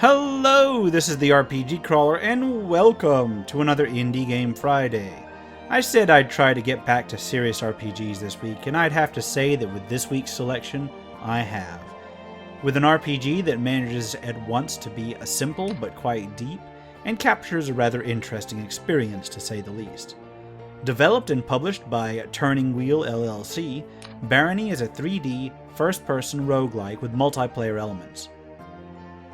Hello, this is the RPG Crawler, and welcome to another Indie Game Friday. I said I'd try to get back to serious RPGs this week, and I'd have to say that with this week's selection, I have. With an RPG that manages at once to be a simple but quite deep, and captures a rather interesting experience to say the least. Developed and published by Turning Wheel LLC, Barony is a 3D, first-person roguelike with multiplayer elements.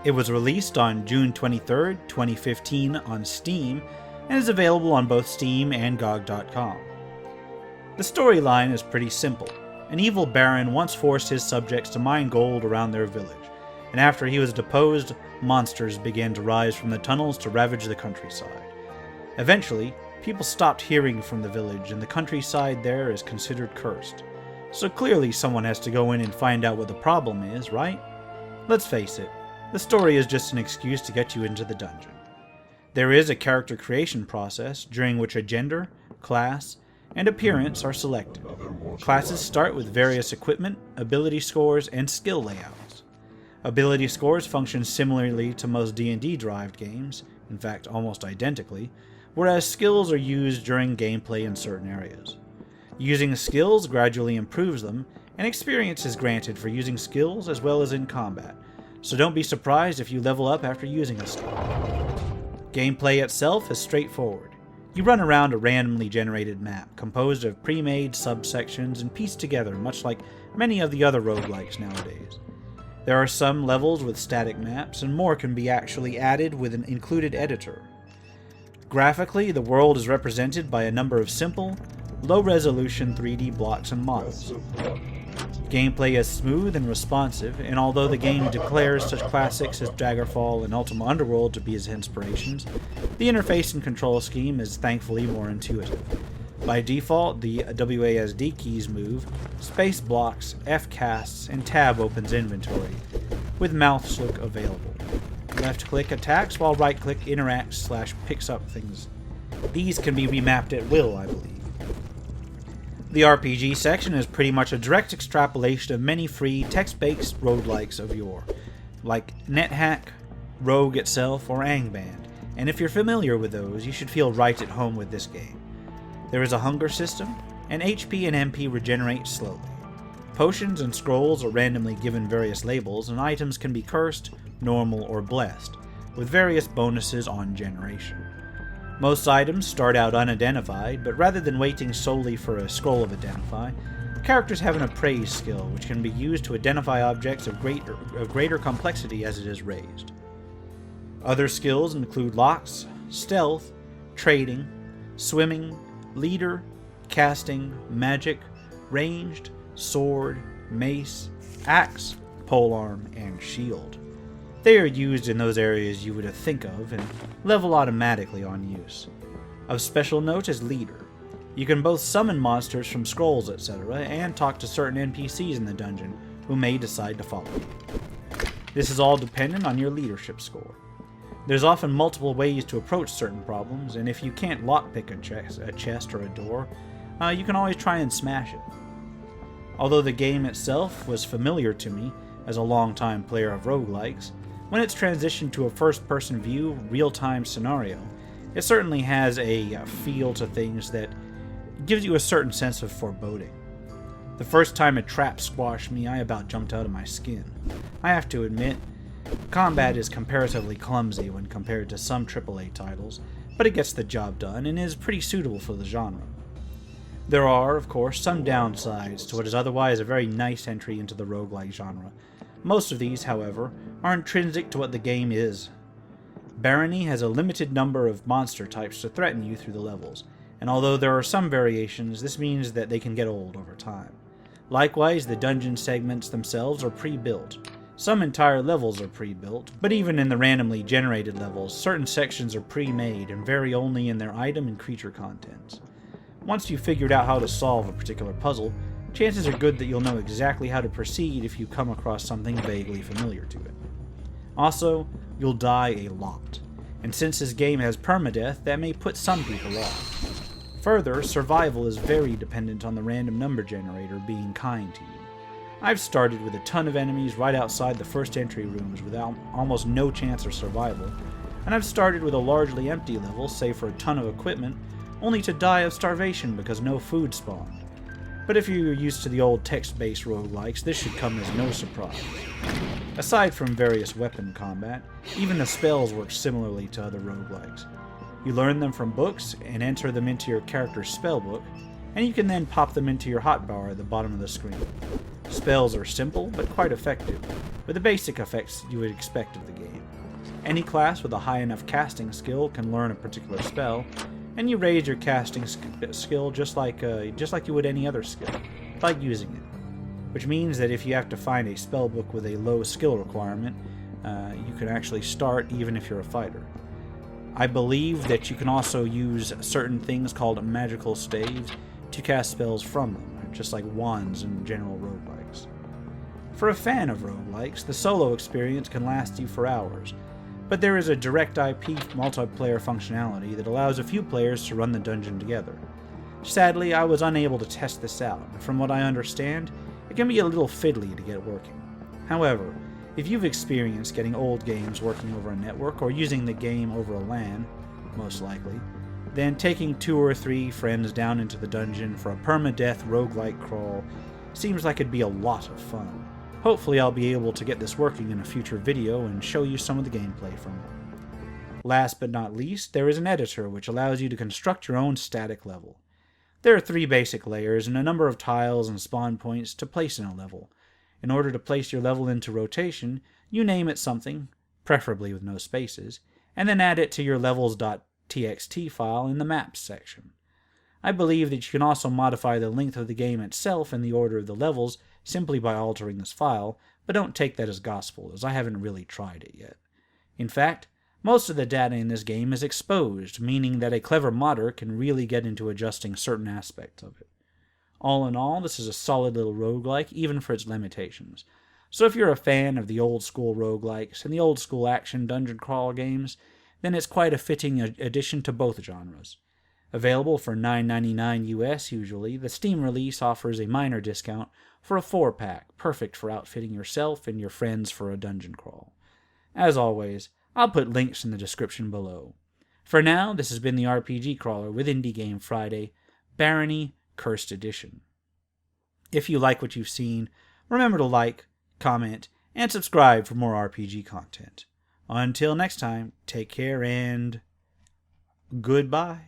It was released on June 23, 2015 on Steam, and is available on both Steam and GOG.com. The storyline is pretty simple. An evil baron once forced his subjects to mine gold around their village, and after he was deposed, monsters began to rise from the tunnels to ravage the countryside. Eventually, people stopped hearing from the village, and the countryside there is considered cursed. So clearly someone has to go in and find out what the problem is, right? Let's face it, the story is just an excuse to get you into the dungeon. There is a character creation process during which a gender, class, and appearance are selected. Classes start with various equipment, ability scores, and skill layouts. Ability scores function similarly to most D&D-derived games, in fact almost identically, whereas skills are used during gameplay in certain areas. Using skills gradually improves them, and experience is granted for using skills as well as in combat, so don't be surprised if you level up after using a skill. Gameplay itself is straightforward. You run around a randomly generated map, composed of pre-made subsections and pieced together much like many of the other roguelikes nowadays. There are some levels with static maps, and more can be actually added with an included editor. Graphically, the world is represented by a number of simple, low-resolution 3D blocks and models. Gameplay is smooth and responsive, and although the game declares such classics as Daggerfall and Ultima Underworld to be its inspirations, the interface and control scheme is thankfully more intuitive. By default, the WASD keys move, space blocks, F casts, and tab opens inventory, with mouse look available. Left-click attacks while right-click interacts / picks up things. These can be remapped at will, I believe. The RPG section is pretty much a direct extrapolation of many free text-based roguelikes of yore, like NetHack, Rogue itself, or Angband, and if you're familiar with those, you should feel right at home with this game. There is a hunger system, and HP and MP regenerate slowly. Potions and scrolls are randomly given various labels, and items can be cursed, normal, or blessed, with various bonuses on generation. Most items start out unidentified, but rather than waiting solely for a scroll of identify, characters have an appraise skill which can be used to identify objects of greater complexity as it is raised. Other skills include locks, stealth, trading, swimming, leader, casting, magic, ranged, sword, mace, axe, polearm, and shield. They are used in those areas you would think of and level automatically on use. Of special note is Leader. You can both summon monsters from scrolls, etc., and talk to certain NPCs in the dungeon who may decide to follow you. This is all dependent on your leadership score. There's often multiple ways to approach certain problems, and if you can't lockpick a chest or a door, you can always try and smash it. Although the game itself was familiar to me as a long-time player of roguelikes, when it's transitioned to a first-person view, real-time scenario, it certainly has a feel to things that gives you a certain sense of foreboding. The first time a trap squashed me, I about jumped out of my skin. I have to admit, combat is comparatively clumsy when compared to some AAA titles, but it gets the job done and is pretty suitable for the genre. There are, of course, some downsides to what is otherwise a very nice entry into the roguelike genre. Most of these, however, are intrinsic to what the game is. Barony has a limited number of monster types to threaten you through the levels, and although there are some variations, this means that they can get old over time. Likewise, the dungeon segments themselves are pre-built. Some entire levels are pre-built, but even in the randomly generated levels, certain sections are pre-made and vary only in their item and creature contents. Once you've figured out how to solve a particular puzzle, chances are good that you'll know exactly how to proceed if you come across something vaguely familiar to it. Also, you'll die a lot, and since this game has permadeath, that may put some people off. Further, survival is very dependent on the random number generator being kind to you. I've started with a ton of enemies right outside the first entry rooms with almost no chance of survival, and I've started with a largely empty level save for a ton of equipment, only to die of starvation because no food spawned. But if you're used to the old text-based roguelikes, this should come as no surprise. Aside from various weapon combat, even the spells work similarly to other roguelikes. You learn them from books and enter them into your character's spellbook, and you can then pop them into your hotbar at the bottom of the screen. Spells are simple, but quite effective, with the basic effects you would expect of the game. Any class with a high enough casting skill can learn a particular spell, and you raise your casting skill just like you would any other skill, by using it. Which means that if you have to find a spellbook with a low skill requirement, you can actually start even if you're a fighter. I believe that you can also use certain things called magical staves to cast spells from them, just like wands in general roguelikes. For a fan of roguelikes, the solo experience can last you for hours, but there is a direct IP multiplayer functionality that allows a few players to run the dungeon together. Sadly, I was unable to test this out, and from what I understand, it can be a little fiddly to get working. However, if you've experienced getting old games working over a network or using the game over a LAN, most likely, then taking 2 or 3 friends down into the dungeon for a permadeath roguelike crawl seems like it'd be a lot of fun. Hopefully I'll be able to get this working in a future video and show you some of the gameplay from it. Last but not least, there is an editor which allows you to construct your own static level. There are 3 basic layers and a number of tiles and spawn points to place in a level. In order to place your level into rotation, you name it something, preferably with no spaces, and then add it to your levels.txt file in the maps section. I believe that you can also modify the length of the game itself and the order of the levels simply by altering this file, but don't take that as gospel, as I haven't really tried it yet. In fact, most of the data in this game is exposed, meaning that a clever modder can really get into adjusting certain aspects of it. All in all, this is a solid little roguelike, even for its limitations. So if you're a fan of the old school roguelikes and the old school action dungeon crawl games, then it's quite a fitting addition to both genres. Available for $9.99 US usually, the Steam release offers a minor discount for a 4-pack, perfect for outfitting yourself and your friends for a dungeon crawl. As always, I'll put links in the description below. For now, this has been the RPG Crawler with Indie Game Friday, Barony, Cursed Edition. If you like what you've seen, remember to like, comment, and subscribe for more RPG content. Until next time, take care and goodbye.